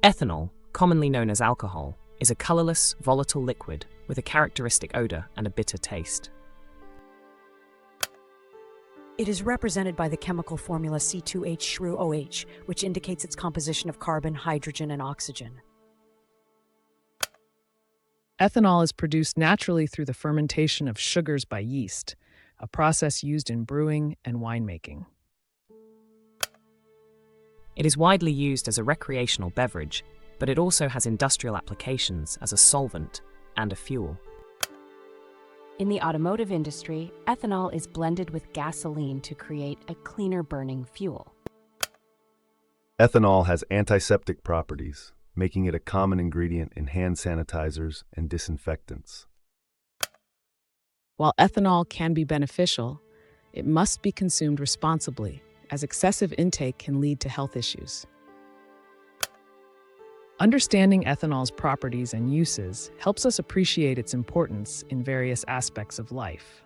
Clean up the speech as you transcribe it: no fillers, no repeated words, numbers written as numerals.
Ethanol, commonly known as alcohol, is a colorless, volatile liquid with a characteristic odor and a bitter taste. It is represented by the chemical formula C₂H₅OH, which indicates its composition of carbon, hydrogen, and oxygen. Ethanol is produced naturally through the fermentation of sugars by yeast, a process used in brewing and winemaking. It is widely used as a recreational beverage, but it also has industrial applications as a solvent and a fuel. In the automotive industry, ethanol is blended with gasoline to create a cleaner-burning fuel. Ethanol has antiseptic properties, making it a common ingredient in hand sanitizers and disinfectants. While ethanol can be beneficial, it must be consumed responsibly, as excessive intake can lead to health issues. Understanding ethanol's properties and uses helps us appreciate its importance in various aspects of life.